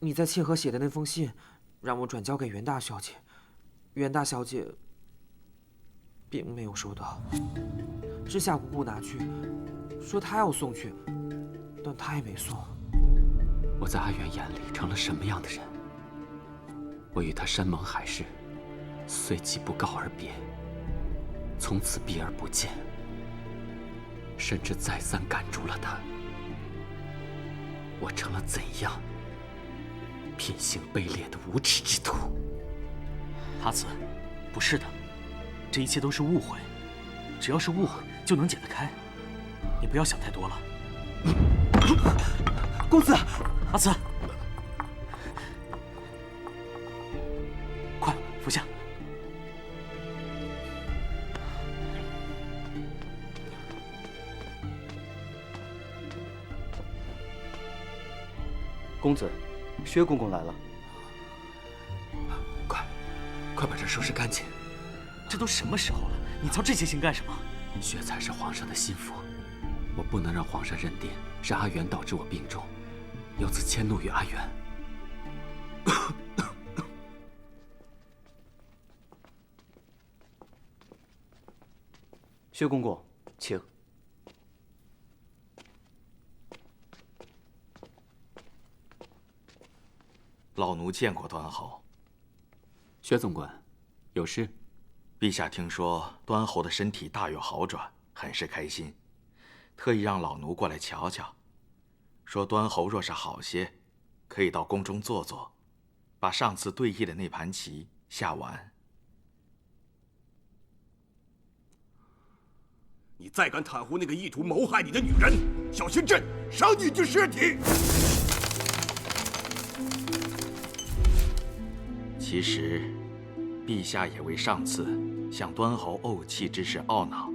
你在沁河写的那封信，让我转交给袁大小姐，袁大小姐并没有收到。是夏姑姑拿去，说她要送去，但她也没送。我在阿元眼里成了什么样的人？我与他山盟海誓，随即不告而别，从此避而不见，甚至再三赶逐了他。我成了怎样品行卑劣的无耻之徒？阿紫，不是的，这一切都是误会，只要是误会就能解得开，你不要想太多了。公子，阿紫，快服下。公子，薛公公来了。快把这收拾干净！这都什么时候了，你操这些心干什么？雪才是皇上的心腹，我不能让皇上认定是阿元导致我病重，由此迁怒于阿元。薛公公，请。老奴见过端侯。薛总管，有事？陛下听说端侯的身体大有好转，很是开心，特意让老奴过来瞧瞧。说端侯若是好些，可以到宫中坐坐，把上次对弈的那盘棋下完。你再敢袒护那个意图谋害你的女人，小心朕烧你具尸体！其实，陛下也为上次向端侯怄气之事懊恼，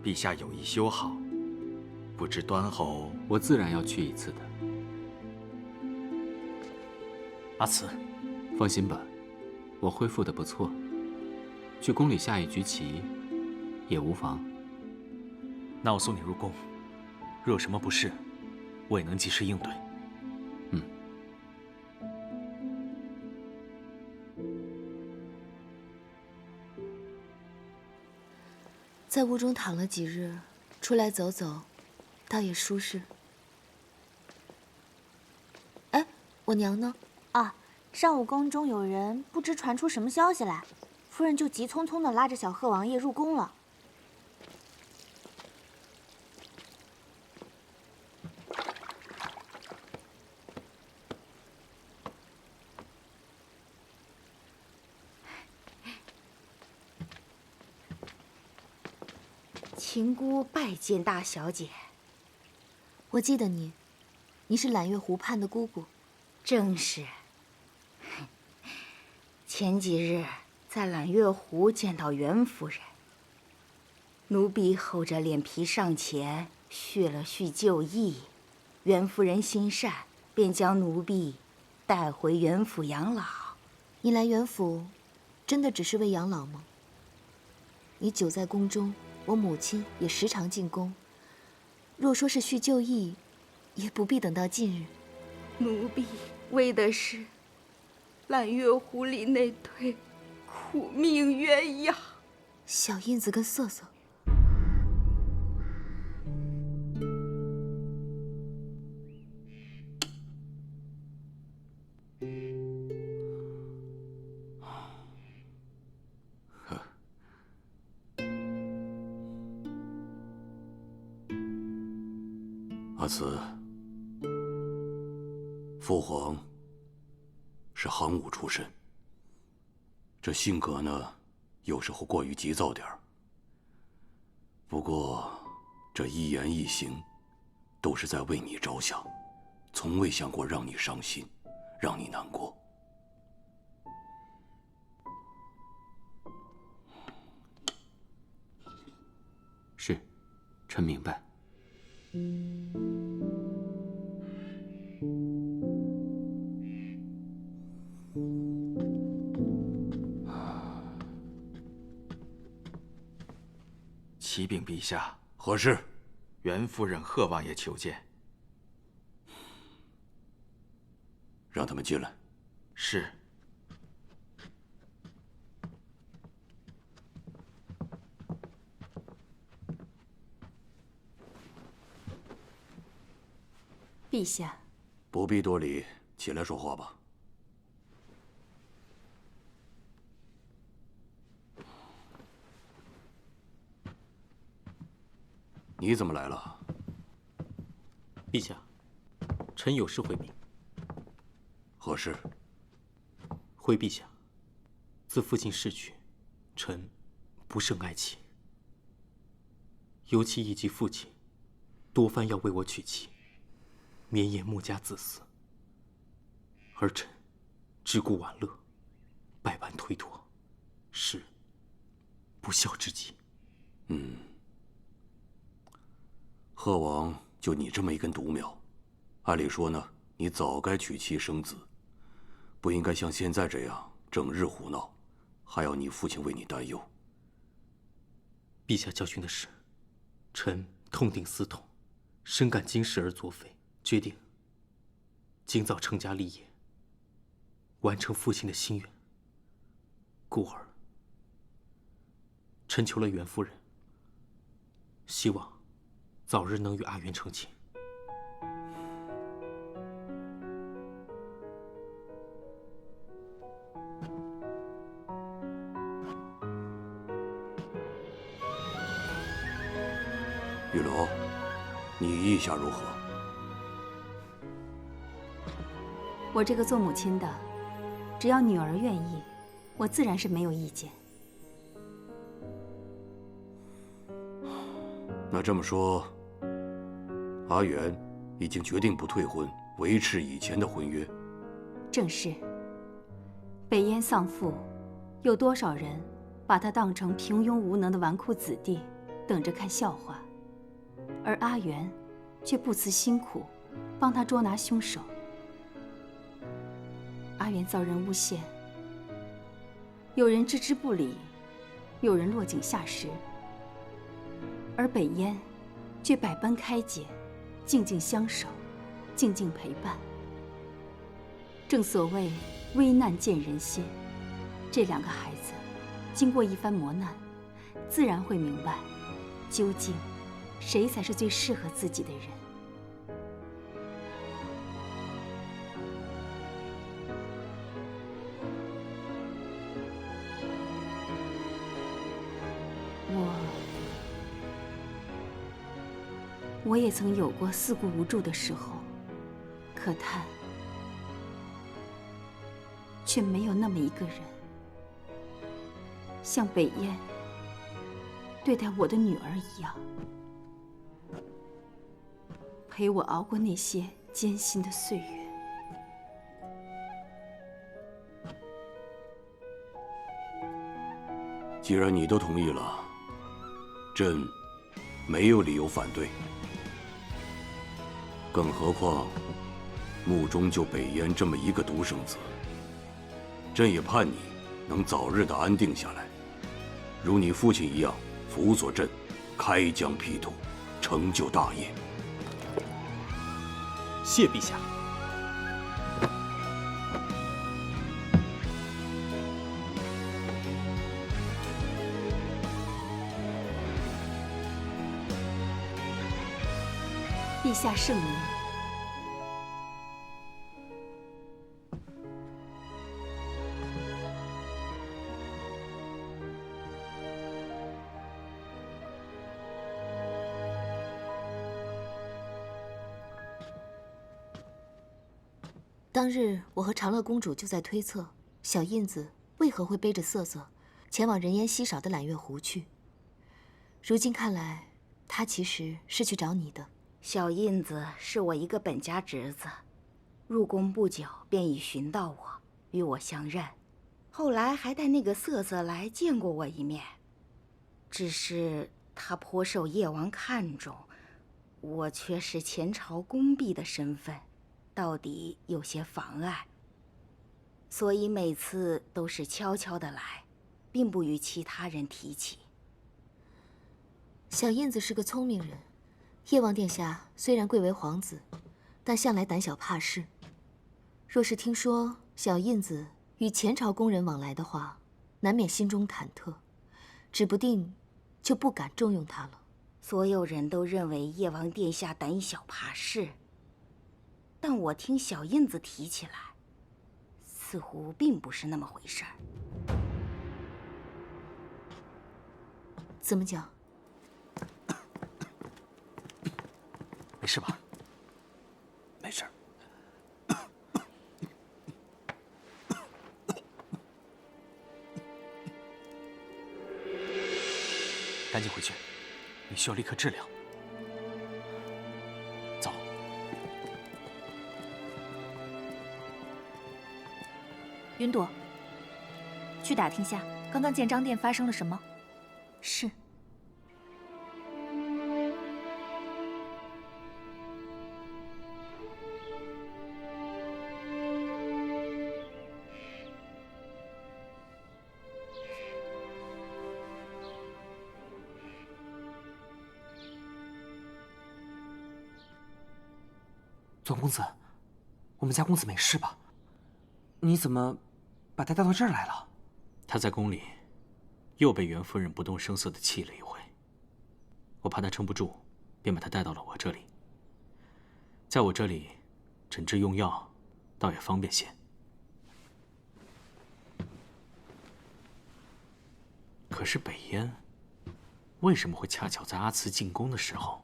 陛下有意修好，不知端侯……我自然要去一次的。阿慈，放心吧，我恢复的不错，去宫里下一局棋也无妨。那我送你入宫，若有什么不适，我也能及时应对。在屋中躺了几日，出来走走，倒也舒适。哎，我娘呢？啊，上午宫中有人不知传出什么消息来，夫人就急匆匆地拉着小贺王爷入宫了。秦姑拜见大小姐。我记得你，你是揽月湖畔的姑姑。正是。前几日在揽月湖见到袁夫人，奴婢厚着脸皮上前叙了叙旧意，袁夫人心善，便将奴婢带回袁府养老。你来袁府，真的只是为养老吗？你久在宫中，我母亲也时常进宫。若说是叙旧意，也不必等到近日。奴婢为的是揽月湖里那对苦命鸳鸯。小印子跟瑟瑟。阿慈，父皇是行伍出身，这性格呢，有时候过于急躁点儿。不过，这一言一行，都是在为你着想，从未想过让你伤心，让你难过。是，臣明白。启禀陛下，何事？袁夫人贺王爷求见。让他们进来。是。陛下，不必多礼，起来说话吧。你怎么来了？陛下，臣有事回禀。何事？回陛下，自父亲逝去，臣不胜哀戚。尤其忆及父亲多番要为我娶妻，绵延穆家自私，而臣只顾玩乐，百般推脱，是不孝之极。贺王就你这么一根独苗，按理说呢，你早该娶妻生子，不应该像现在这样整日胡闹，还要你父亲为你担忧。陛下教训的是，臣痛定思痛，深感今时而作废，决定尽早成家立业，完成父亲的心愿。故而，臣求了袁夫人，希望早日能与阿元成亲。玉楼，你意下如何？我这个做母亲的，只要女儿愿意，我自然是没有意见。那这么说，阿元已经决定不退婚，维持以前的婚约。正是。北燕丧父，有多少人把他当成平庸无能的纨绔子弟，等着看笑话？而阿元却不辞辛苦，帮他捉拿凶手。阿元遭人诬陷，有人置之不理，有人落井下石，而北燕却百般开解，静静相守，静静陪伴。正所谓危难见人心，这两个孩子经过一番磨难，自然会明白究竟谁才是最适合自己的人。我也曾有过四顾无助的时候，可叹却没有那么一个人，像北燕对待我的女儿一样，陪我熬过那些艰辛的岁月。既然你都同意了，朕没有理由反对。更何况，穆中就北燕这么一个独生子，朕也盼你能早日的安定下来，如你父亲一样辅佐朕，开疆辟土，成就大业。谢陛下。陛下圣明。当日我和长乐公主就在推测，小印子为何会背着瑟瑟前往人烟稀少的揽月湖去。如今看来，她其实是去找你的。小印子是我一个本家侄子，入宫不久便已寻到我，与我相认，后来还带那个瑟瑟来见过我一面。只是他颇受叶王看重，我却是前朝宫婢的身份，到底有些妨碍，所以每次都是悄悄的来，并不与其他人提起。小印子是个聪明人，叶王殿下虽然贵为皇子，但向来胆小怕事。若是听说小印子与前朝宫人往来的话，难免心中忐忑，指不定就不敢重用他了。所有人都认为叶王殿下胆小怕事，但我听小印子提起来，似乎并不是那么回事儿。怎么讲？没事吧？没事儿。赶紧回去，你需要立刻治疗。走。云朵，去打听下刚刚建章殿发生了什么。是。左公子，我们家公子没事吧？你怎么把他带到这儿来了？他在宫里又被袁夫人不动声色地气了一回，我怕他撑不住，便把他带到了我这里。在我这里诊治用药，倒也方便些。可是北燕为什么会恰巧在阿慈进宫的时候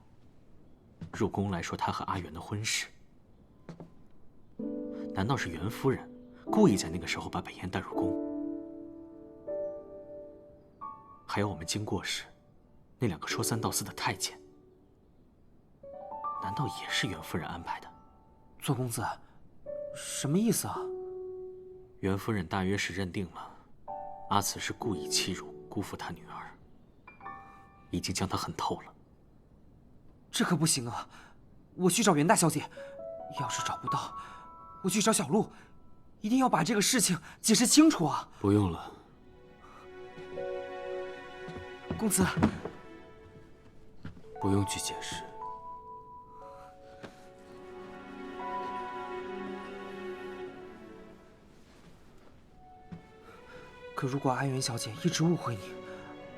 入宫来说他和阿元的婚事？难道是袁夫人故意在那个时候把北燕带入宫？还有我们经过时那2个说三道四的太监，难道也是袁夫人安排的？左公子，什么意思啊？袁夫人大约是认定了阿慈是故意欺辱辜负她女儿，已经将她恨透了。这可不行啊！我去找袁大小姐，要是找不到，我去找小璐，一定要把这个事情解释清楚啊！不用了，公子，不用去解释。可如果阿元小姐一直误会你，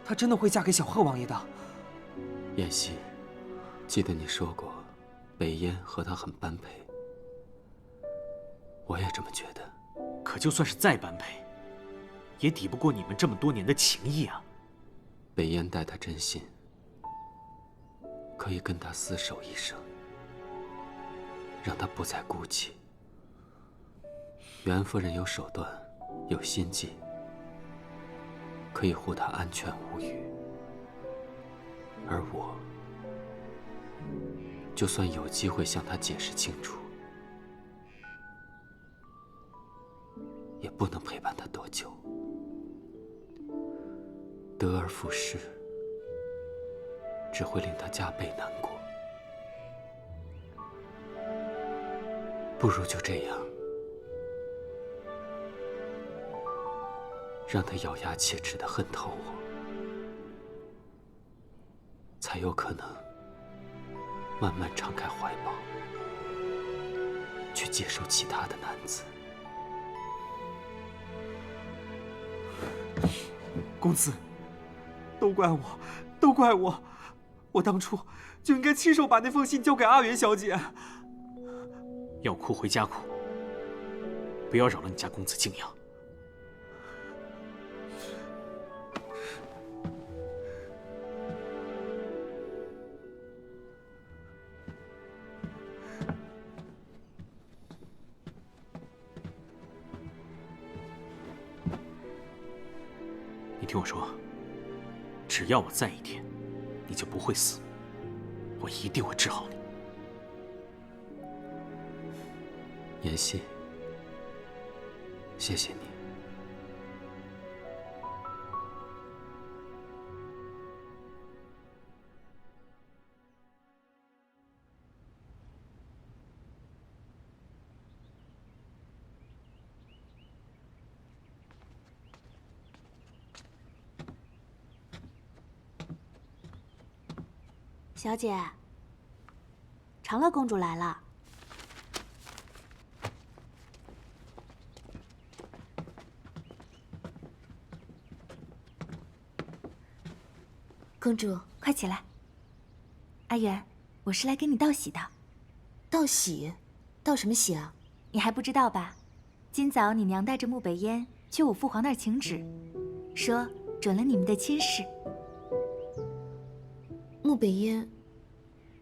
她真的会嫁给小贺王爷的。妍希，记得你说过，北燕和他很般配，我也这么觉得。可就算是再般配，也抵不过你们这么多年的情谊啊。北燕待他真心，可以跟他厮守一生，让他不再孤寂。袁夫人有手段，有心计，可以护他安全无虞。而我，就算有机会向他解释清楚，也不能陪伴他多久。得而复失，只会令他加倍难过。不如就这样，让他咬牙切齿地恨透我，才有可能慢慢敞开怀抱，去接受其他的男子。公子，都怪我，都怪我，我当初就应该亲手把那封信交给阿元小姐。要哭回家哭，不要扰了你家公子静养。你听我说，只要我在一天，你就不会死，我一定会治好你。妍希，谢谢你。小姐，长乐公主来了。公主，快起来。阿元，我是来给你道喜的。道喜？道什么喜啊？你还不知道吧？今早你娘带着穆北烟去我父皇那儿请旨，说准了你们的亲事。穆北烟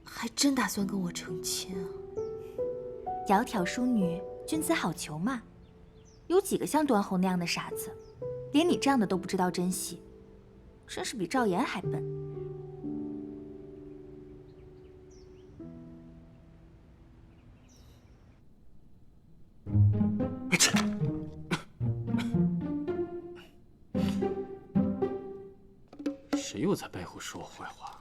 还真打算跟我成亲啊？窈窕淑女，君子好逑嘛。有几个像端侯那样的傻子，连你这样的都不知道珍惜，真是比赵岩还笨。谁又在背后说我坏话？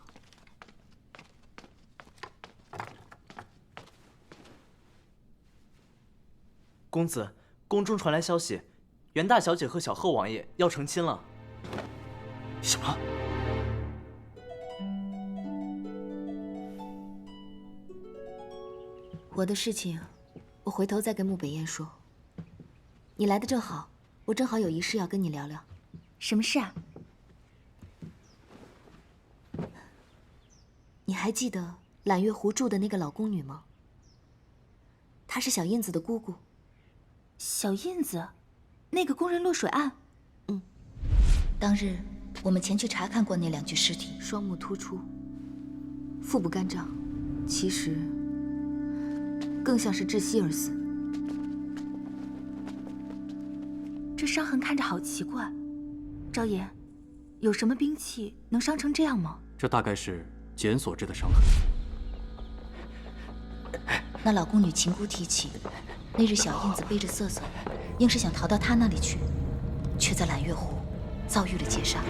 公子，宫中传来消息，袁大小姐和小贺王爷要成亲了。什么？我的事情，我回头再跟穆北烟说。你来的正好，我正好有一事要跟你聊聊。什么事啊？你还记得揽月湖住的那个老宫女吗？她是小印子的姑姑。小印子，那个工人落水案。当日我们前去查看过那2具尸体，双目突出，腹部干胀，其实更像是窒息而死。这伤痕看着好奇怪。赵岩，有什么兵器能伤成这样吗？这大概是茧所致的伤痕。那老宫女秦姑提起，那日小印子背着瑟瑟，硬是想逃到她那里去，却在揽月湖遭遇了劫杀。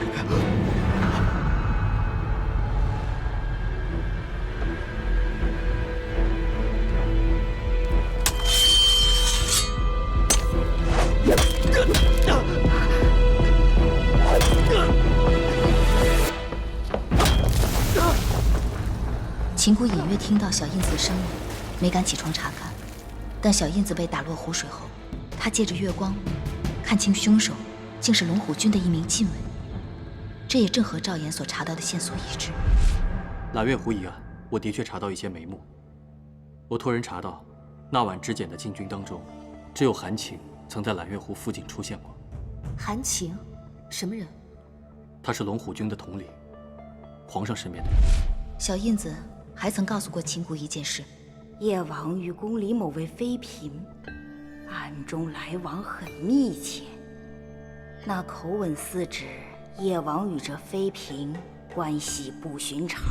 秦姑隐约听到小印子的声音，没敢起床查看。但小印子被打落湖水后，她借着月光看清凶手竟是龙虎军的一名禁卫。这也正和赵岩所查到的线索一致。揽月湖一案，我的确查到一些眉目。我托人查到，那晚执检的禁军当中，只有韩晴曾在揽月湖附近出现过。韩晴，什么人？他是龙虎军的统领，皇上身边的人。小印子还曾告诉过秦姑一件事：叶王与宫里某位妃嫔暗中来往很密切，那口吻似指叶王与这妃嫔关系不寻常。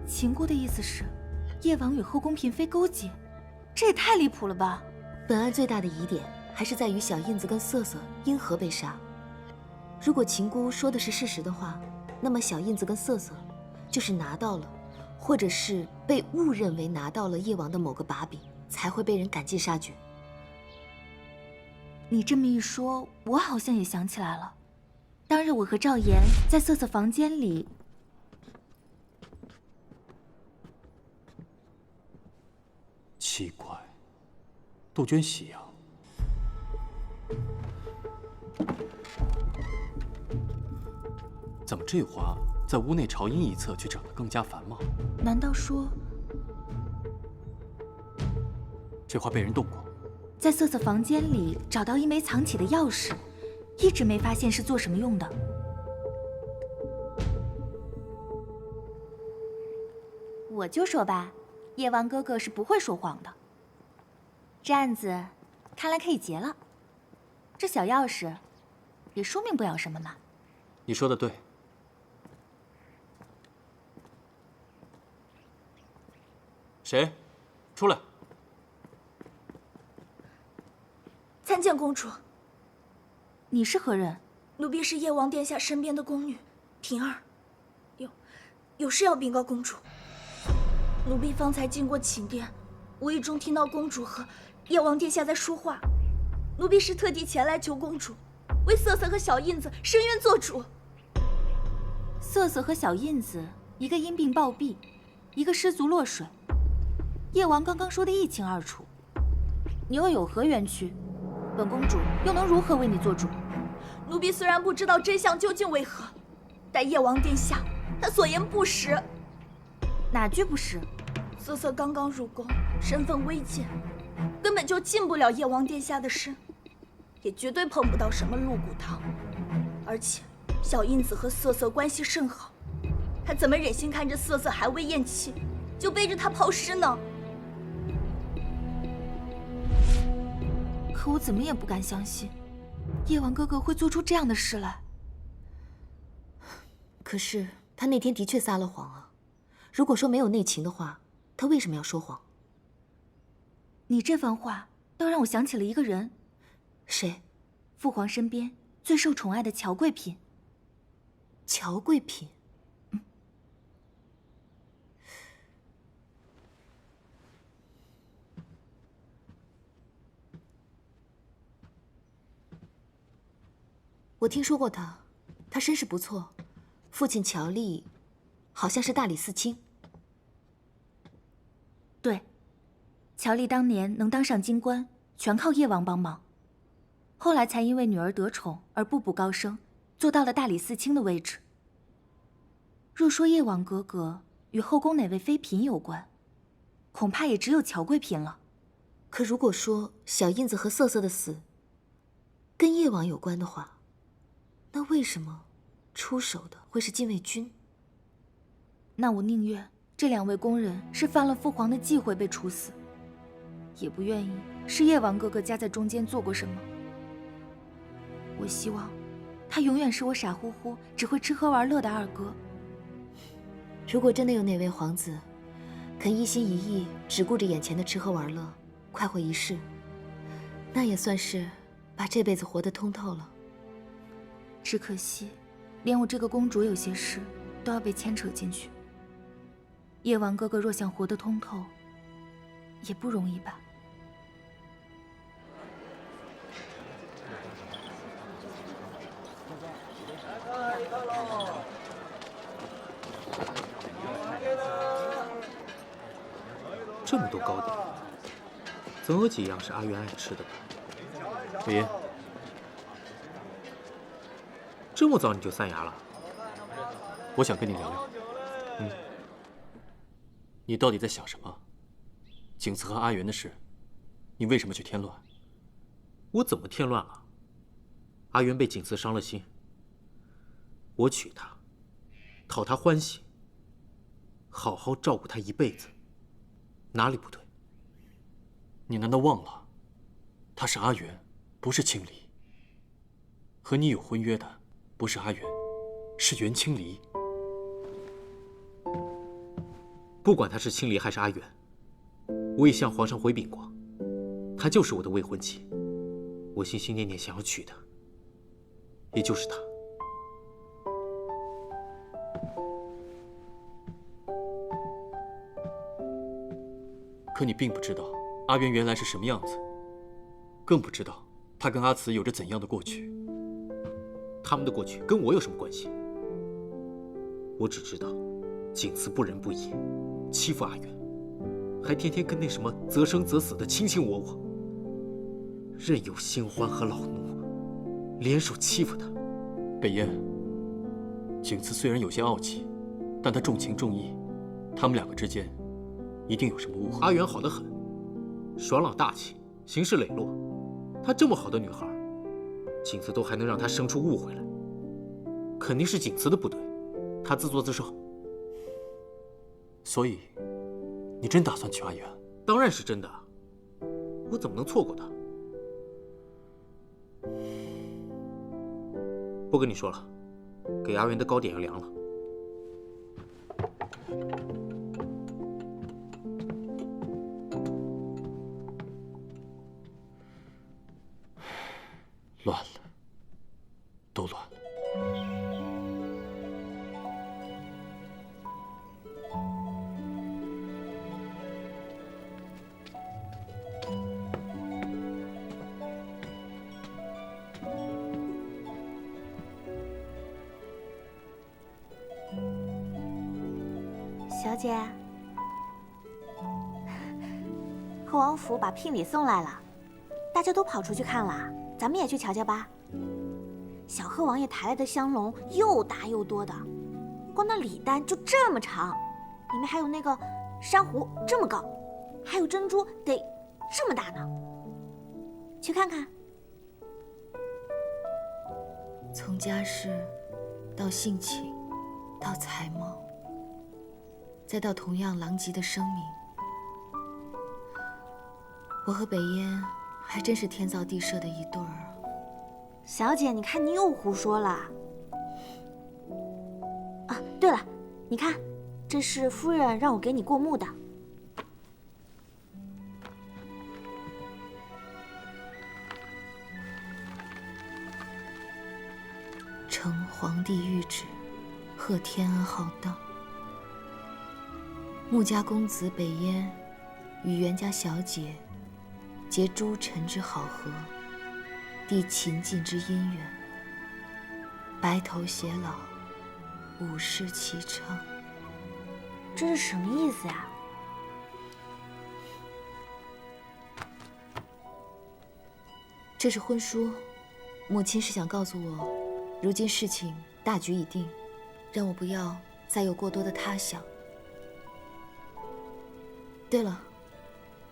秦姑的意思是，叶王与后宫嫔妃勾结，这也太离谱了吧！本案最大的疑点还是在于小印子跟瑟瑟因何被杀。如果秦姑说的是事实的话，那么小印子跟瑟瑟就是拿到了，或者是被误认为拿到了叶王的某个把柄，才会被人赶尽杀绝。你这么一说，我好像也想起来了。当日我和赵岩在瑟瑟房间里，奇怪，杜鹃喜阳。怎么这花在屋内朝阴一侧却长得更加繁茂？难道说这花被人动过？在瑟瑟房间里找到一枚藏起的钥匙，一直没发现是做什么用的。我就说吧，叶王哥哥是不会说谎的。这案子看来可以结了。这小钥匙也说明不了什么嘛。你说的对。谁？出来！参见公主。你是何人？奴婢是叶王殿下身边的宫女，婷儿。有事要禀告公主。奴婢方才经过寝殿，无意中听到公主和叶王殿下在说话。奴婢是特地前来求公主，为瑟瑟和小印子伸冤做主。瑟瑟和小印子，一个因病暴毙，一个失足落水。叶王刚刚说的一清二楚，你又有何冤屈？本公主又能如何为你做主？奴婢虽然不知道真相究竟为何，但叶王殿下他所言不实。哪句不实？瑟瑟刚刚入宫，身份微贱，根本就进不了叶王殿下的身，也绝对碰不到什么鹿骨汤。而且小印子和瑟瑟关系甚好，他怎么忍心看着瑟瑟还未咽气，就背着他抛尸呢？可我怎么也不敢相信，叶王哥哥会做出这样的事来。可是他那天的确撒了谎啊！如果说没有内情的话，他为什么要说谎？你这番话倒让我想起了一个人。谁？父皇身边最受宠爱的乔贵嫔。乔贵嫔？我听说过他，他身世不错，父亲乔丽好像是大理寺卿。对，乔丽当年能当上京官，全靠叶王帮忙，后来才因为女儿得宠而步步高升，做到了大理寺卿的位置。若说叶王哥哥与后宫哪位妃嫔有关，恐怕也只有乔贵嫔了。可如果说小印子和瑟瑟的死跟叶王有关的话，那为什么出手的会是禁卫军？那我宁愿这2位宫人是犯了父皇的忌讳被处死，也不愿意是叶王哥哥夹在中间做过什么。我希望他永远是我傻乎乎只会吃喝玩乐的二哥。如果真的有哪位皇子肯一心一意只顾着眼前的吃喝玩乐，快活一世，那也算是把这辈子活得通透了。只可惜，连我这个公主有些事都要被牵扯进去。叶王哥哥若想活得通透，也不容易吧？这么多糕点，总有几样是阿元爱吃的吧？北爷，这么早你就散牙了？我想跟你聊聊。你到底在想什么？景慈和阿元的事，你为什么去添乱？我怎么添乱了？阿元被景慈伤了心，我娶她，讨她欢喜，好好照顾她一辈子，哪里不对？你难道忘了，她是阿元，不是青离。和你有婚约的不是阿元，是袁青离。不管她是青离还是阿元，我也向皇上回禀过，她就是我的未婚妻，我心心念念想要娶她，也就是她。可你并不知道阿元原来是什么样子，更不知道他跟阿慈有着怎样的过去。他们的过去跟我有什么关系？我只知道景慈不仁不义，欺负阿元，还天天跟那什么择生择死的卿卿我我，任由新欢和老奴联手欺负他。北燕，景慈虽然有些傲气，但他重情重义，他们2个之间一定有什么误会。阿元好得很，爽朗大气，行事磊落。她这么好的女孩，景慈都还能让她生出误会来，肯定是景慈的不对，她自作自受。所以，你真打算娶阿元？当然是真的，我怎么能错过她？不跟你说了，给阿元的糕点要凉了。乱了，都乱了。小姐，贺王府把聘礼送来了，大家都跑出去看了，咱们也去瞧瞧吧。小贺王爷抬来的香笼又大又多的，光那礼单就这么长，里面还有那个珊瑚这么高，还有珍珠得这么大呢。去看看。从家世到性情，到才貌，再到同样狼藉的生命，我和北烟还真是天造地设的一对儿啊。小姐，你看你又胡说了。啊，对了，你看，这是夫人让我给你过目的。承皇帝谕旨，贺天恩浩荡。穆家公子北烟与袁家小姐结诸臣之好合，缔秦晋之姻缘，白头偕老，五世其昌。这是什么意思呀？这是婚书，母亲是想告诉我，如今事情大局已定，让我不要再有过多的他想。对了，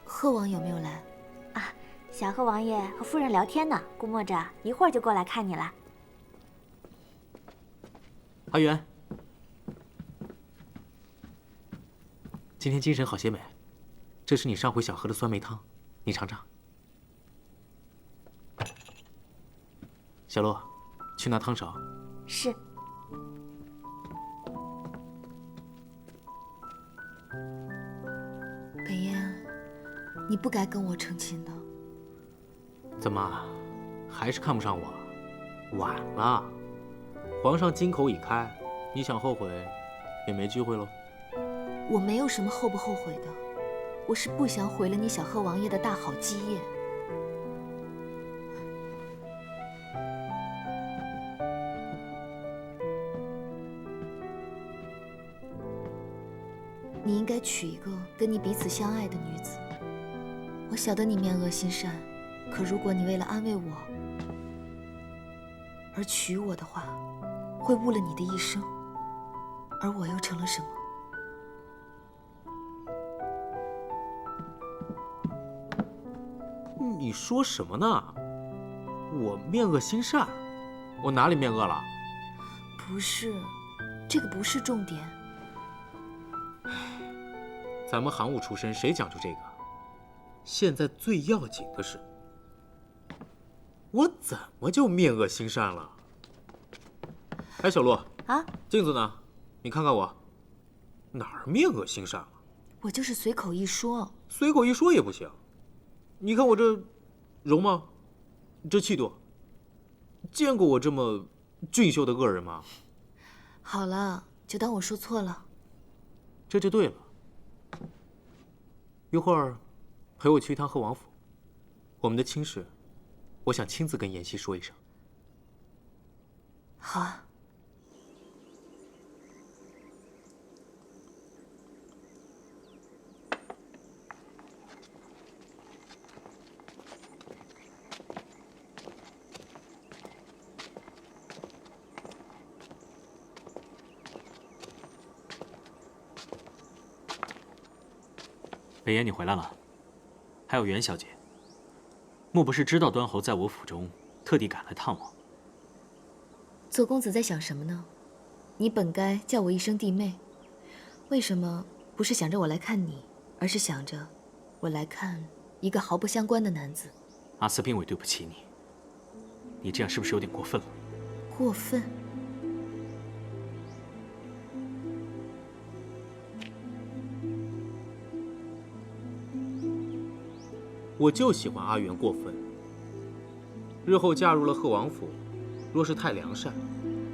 贺王有没有来？啊，小贺王爷和夫人聊天呢，估摸着一会儿就过来看你了。阿元，今天精神好些没？这是你上回想喝的酸梅汤，你尝尝。小洛，去拿汤勺。是。北烟，你不该跟我成亲的。怎么，还是看不上我？晚了，皇上金口已开，你想后悔，也没机会喽。我没有什么后不后悔的，我是不想毁了你小贺王爷的大好基业。你应该娶一个跟你彼此相爱的女子。我晓得你面恶心善，可如果你为了安慰我而娶我的话，会误了你的一生，而我又成了什么？你说什么呢？我面恶心善？我哪里面恶了？不是，这个不是重点。咱们行伍出身，谁讲究这个？现在最要紧的是，我怎么就面恶心善了？哎，小洛啊，镜子呢？你看看我，哪儿面恶心善了？我就是随口一说。随口一说也不行。你看我这容貌，这气度，见过我这么俊秀的恶人吗？好了，就当我说错了。这就对了。一会儿陪我去一趟贺王府，我们的亲事，我想亲自跟妍希说一声。好啊。北烟，你回来了。还有袁小姐，莫不是知道端侯在我府中，特地赶来探我？左公子在想什么呢？你本该叫我一声弟妹，为什么不是想着我来看你，而是想着我来看一个毫不相关的男子？阿斯并未对不起你，你这样是不是有点过分了？过分？我就喜欢阿元过分。日后嫁入了贺王府，若是太良善，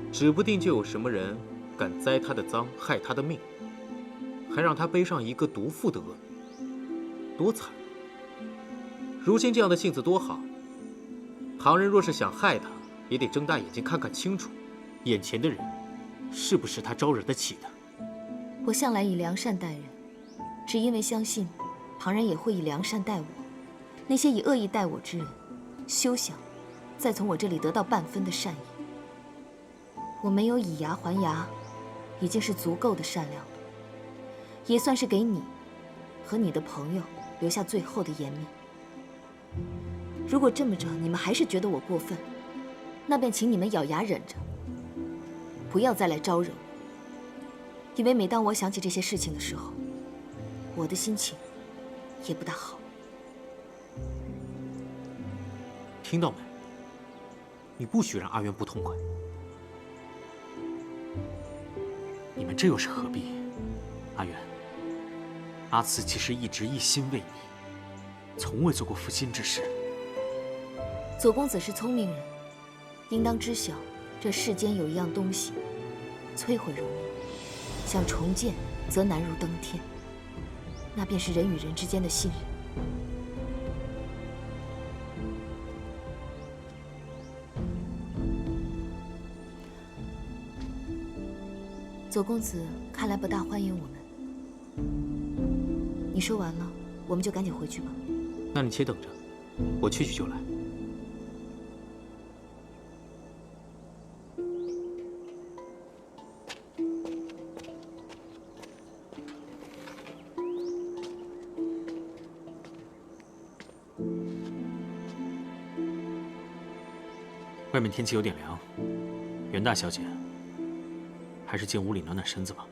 指不定就有什么人敢栽他的赃，害他的命，还让他背上一个毒妇的恶名，多惨！如今这样的性子多好，旁人若是想害他，也得睁大眼睛看看清楚，眼前的人是不是他招惹得起的。我向来以良善待人，只因为相信旁人也会以良善待我。那些以恶意待我之人，休想再从我这里得到半分的善意。我没有以牙还牙，已经是足够的善良了，也算是给你和你的朋友留下最后的颜面。如果这么着你们还是觉得我过分，那便请你们咬牙忍着，不要再来招惹我。因为每当我想起这些事情的时候，我的心情也不大好。听到没？你不许让阿渊不痛快。你们这又是何必？阿渊，阿慈其实一直一心为你，从未做过负心之事。左公子是聪明人，应当知晓这世间有一样东西，摧毁容易，想重建则难如登天。那便是人与人之间的信任。左公子看来不大欢迎我们。你说完了，我们就赶紧回去吧。那你且等着，我去就来。外面天气有点凉，袁大小姐，还是进屋里暖暖身子吧。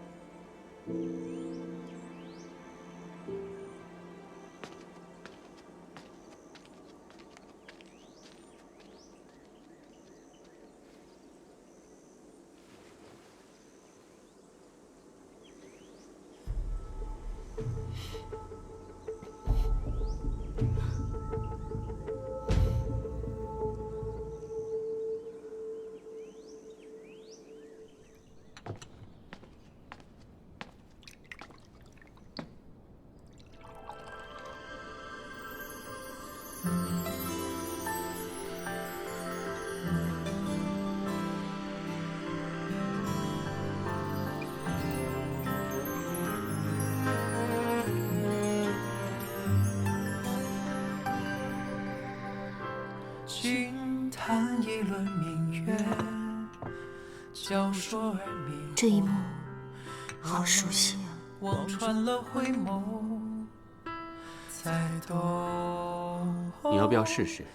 这一幕好熟悉啊！你要不要试试，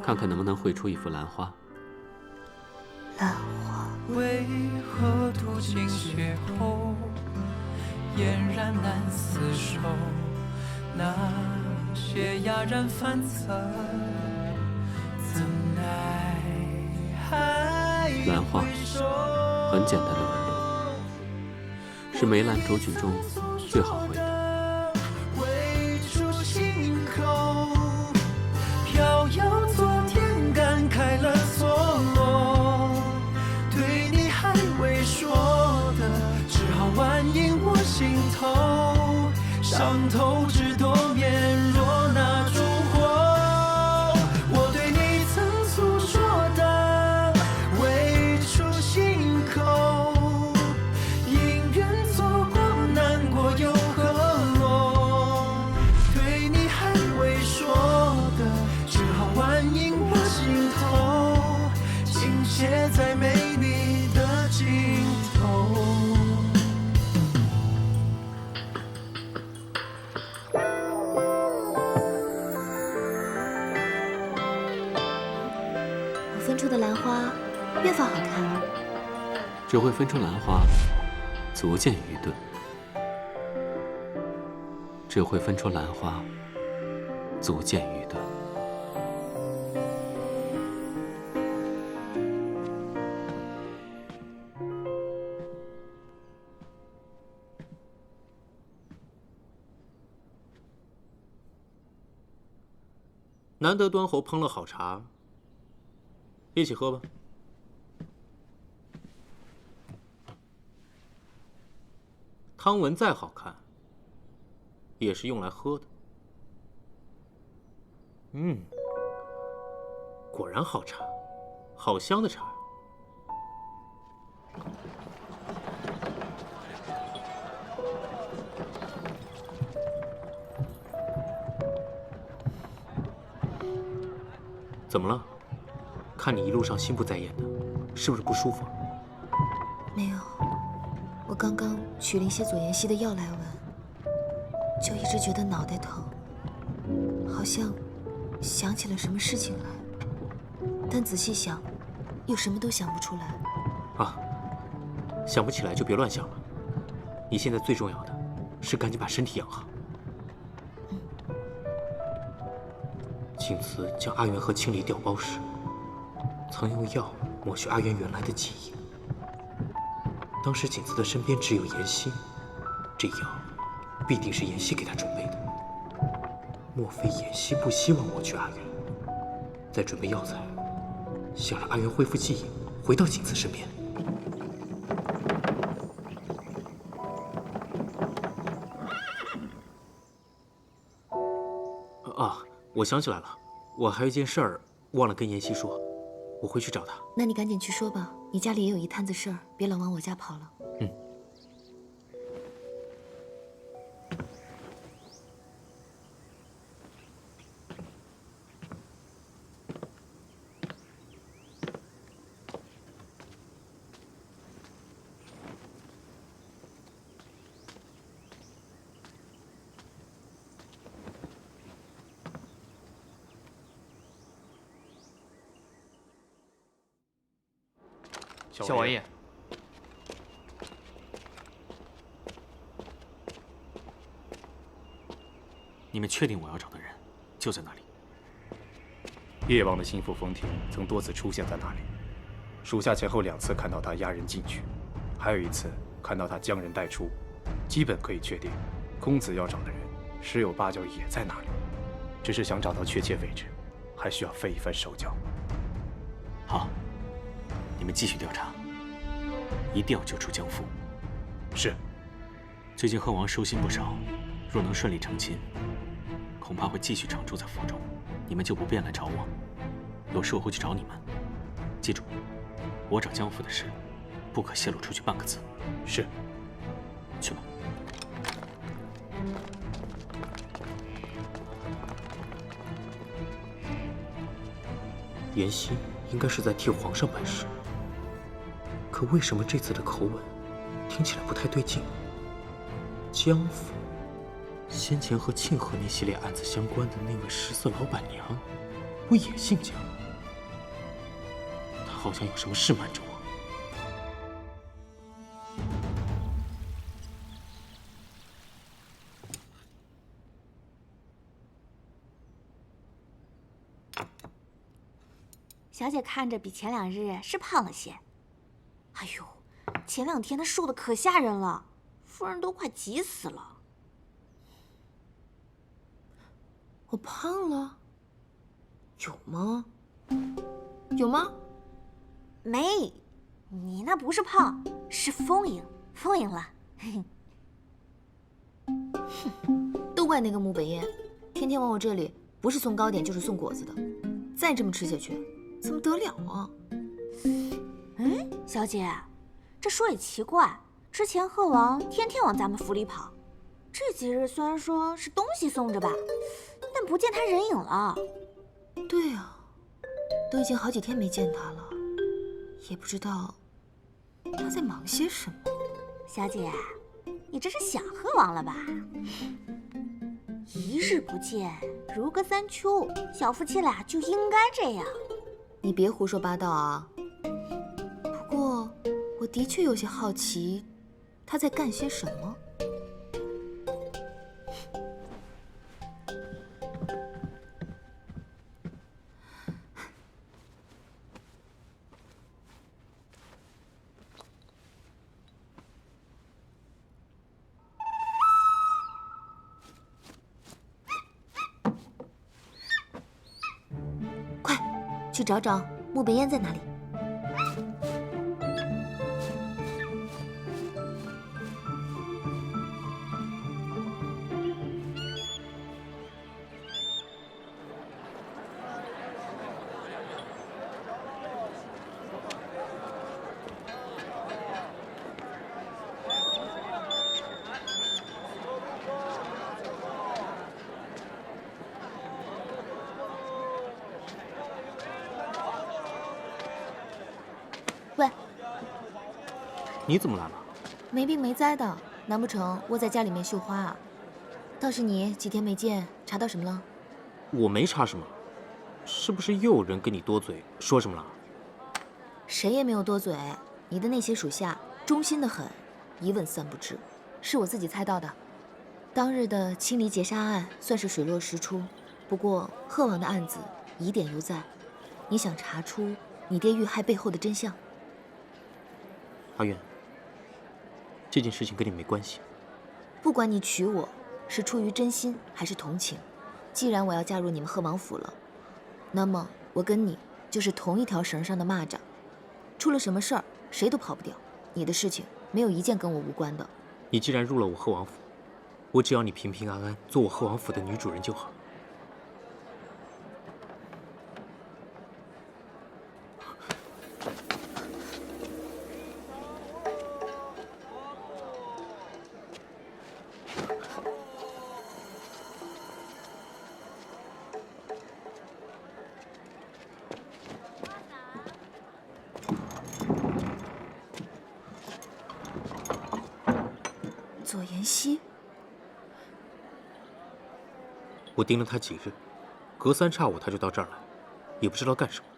看看能不能绘出一幅兰花？兰花。为何途经邂逅，嫣然难厮守？那些哑然凡曾，怎奈还兰花很简单的纹路，是梅兰竹菊中最好绘的。未出心口，飘摇昨天，感慨了错落。对你还未说的，只好挽引我心头，伤透枝朵面若那烛火。我对你曾诉说的，未出心口，因缘错过，难过又何落？对你还未说的，只好挽引我心头，倾泻在美丽的尽头。我分出的兰花越发好看了。只会分出兰花，足见愚钝；只会分出兰花，足见愚钝。难得端侯烹了好茶，一起喝吧。汤文再好看，也是用来喝的。果然好茶，好香的茶。怎么了？看你一路上心不在焉的，是不是不舒服？没有，我刚刚取了一些左妍希的药来闻，就一直觉得脑袋疼，好像想起了什么事情来，但仔细想，又什么都想不出来。啊，想不起来就别乱想了。你现在最重要的是赶紧把身体养好。景慈将阿元和清理掉包时，曾用药抹去阿元原来的记忆。当时景慈的身边只有妍希，这药必定是妍希给他准备的。莫非妍希不希望抹去阿元，在准备药材，想让阿元恢复记忆，回到景慈身边？啊，我想起来了，我还有一件事儿忘了跟妍希说，我回去找她。那你赶紧去说吧，你家里也有一摊子事儿，别老往我家跑了。嗯。小王爷，你们确定我要找的人就在那里？叶王的心腹丰田曾多次出现在那里，属下前后2次看到他押人进去，还有一次看到他将人带出，基本可以确定，公子要找的人十有8九也在那里，只是想找到确切位置，还需要费一番手脚。好，你们继续调查，一定要救出江父。是。最近贺王收心不少，若能顺利成亲，恐怕会继续常住在府中，你们就不便来找我。有事我会去找你们。记住，我找江父的事，不可泄露出去半个字。是。去吧。妍希应该是在替皇上办事，可为什么这次的口吻听起来不太对劲？江府先前和庆和那系列案子相关的那位14老板娘，不也姓江？她好像有什么事瞒着我。小姐看着比前2日是胖了些。哎呦，前2天她瘦的可吓人了，夫人都快急死了。我胖了？有吗？有吗？没，你那不是胖，是丰盈，丰盈了。都怪那个穆北燕，天天往我这里不是送糕点就是送果子的，再这么吃下去，怎么得了啊？小姐，这说也奇怪，之前贺王天天往咱们府里跑，这几日虽然说是东西送着吧，但不见他人影了。对啊，都已经好几天没见他了，也不知道他在忙些什么。小姐，你这是想贺王了吧？一日不见，如隔3秋，小夫妻俩就应该这样。你别胡说八道啊！不过，我的确有些好奇，他在干些什么。快，去找找穆北燕在哪里。你怎么来了？没病没灾的，难不成窝在家里面绣花啊？倒是你几天没见，查到什么了？我没查什么，是不是又有人跟你多嘴，说什么了？谁也没有多嘴，你的那些属下忠心的很，一问三不知，是我自己猜到的。当日的青离劫杀案算是水落石出，不过贺王的案子疑点犹在，你想查出你爹遇害背后的真相？阿远，这件事情跟你没关系。不管你娶我是出于真心还是同情，既然我要嫁入你们贺王府了，那么我跟你就是同一条绳上的蚂蚱，出了什么事儿谁都跑不掉。你的事情没有一件跟我无关的。你既然入了我贺王府，我只要你平平安安做我贺王府的女主人就好。左妍希，我盯了他几日，隔三差五他就到这儿来，也不知道干什么。